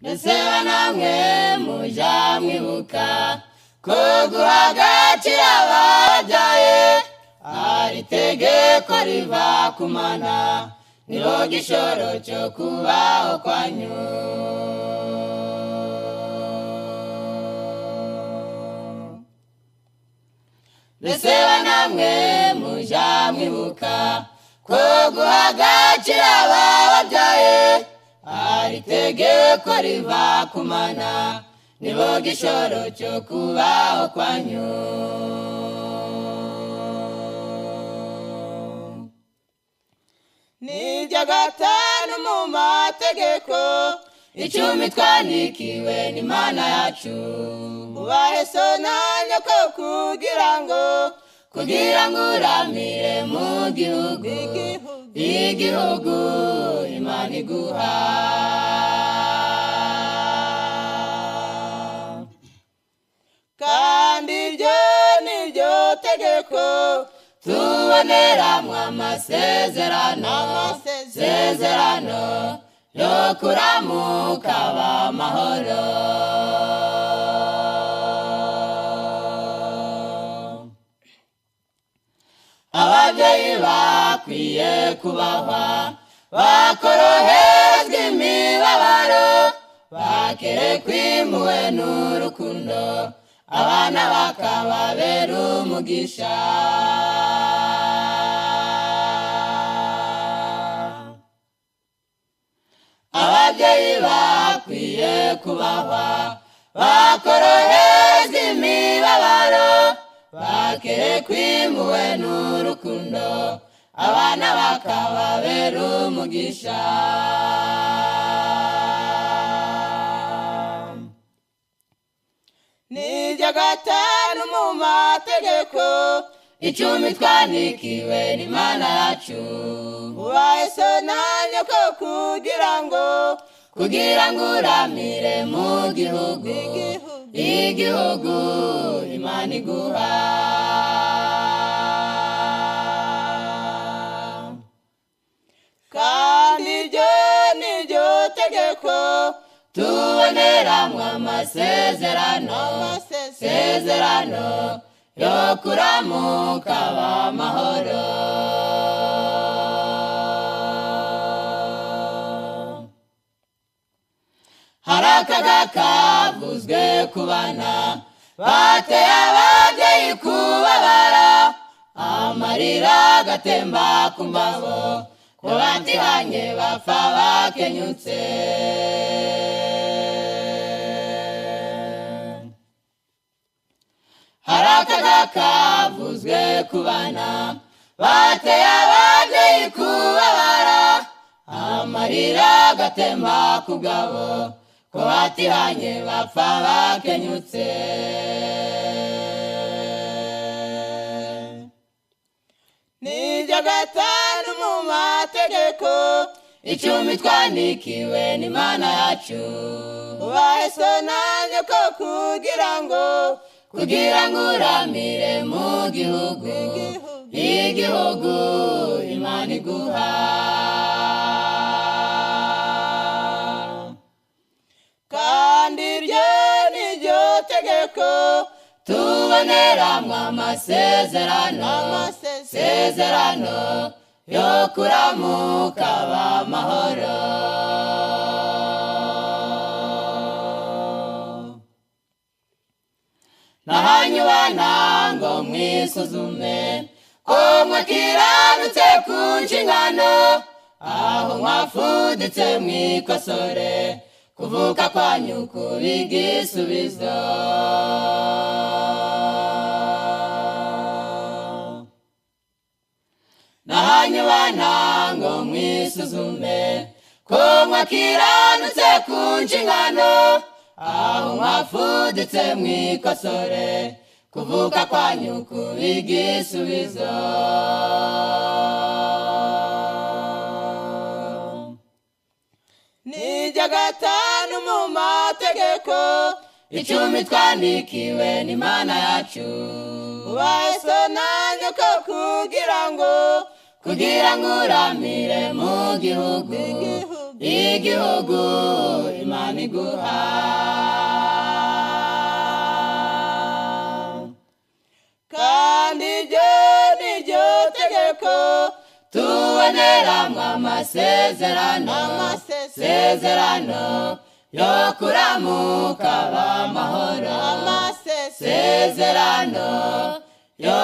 mbese namwe mujya mwibuka ko guha agaciro ababyaye ari itegeko riva ku Mana, niho gishoro cyo kubaho kwanyu. Mbese namwe mujya mwibuka ko guha agaciro ababyaye ari itegeko riva ku Mana, niho gishoro cyo kubaho kwanyu. Nirya gatanu mu mategeko, 10 twandikiwe n'Imana yacu. Ubahe so na nyoko kugira ngo uramire mu gihugu Imana iguha. Kandi iryo niryo tegeko tuboneramwo amasezerano yo kuramuka b'amahoro. Ababyeyi bakwiye kubahwa, bakoroherezwa imibabaro, bakerekwa impuhwe n'urukundo, abana bakababera umugisha. Ababyeyi bakwiye kubahwa, bakoroherezwa imibabaro, bakerekwa impuhwe n'urukundo, abana bakababera umugisha. Nirya gatanu mu mategeko, 10 twandikiwe n'Imana yacu. Ubahe so na nyoko kugira ngo uramire mu gihugu Imana iguha. Kandi iryo niryo tegeko tuboneramwo amasezerano yo kuramuka b'amahoro. Hari akaga kavuzwe ku bana bateye ababyeyi kubabara, amarira agatemba ku mbaho, ko batihanye bapfa bakenyutse. Hari akaga kavuzwe ku bana bateye ababyeyi kubabara, amarira agatemba ku bwabo, ko batihanye bapfa bakenyutse. Nirya gatanu mu mategeko, 10 twandikiwe n'Imana yacu. Ubahe so na nyoko kugira ngo uramire mu gihugu Imana iguha. Kandi iryo niryo tegeko tuboneramwo amasezerano yo kuramuka b'amahoro. Nahanyu bana ngo mwisuzume ko mwakiranutse ku nshingano, aho mwafuditse mwikosore, kuvuka kwanyu kuba igisubizo. Nahanyu bana ngo mwisuzume ko mwakiranutse ku nshingano, aho mwafuditse mwikosore, kuvuka kwanyu kuba igisubizo. Nirya gatanu mu mategeko, 10 twandikiwe n'Imana yacu. Ubahe so na nyoko kugira ngo uramire mu igihugu Imana iguha. Kandi iryo ni ryo tegeko tuboneramwo amasezerano yo kuramuka b'amahoro, amasezerano yo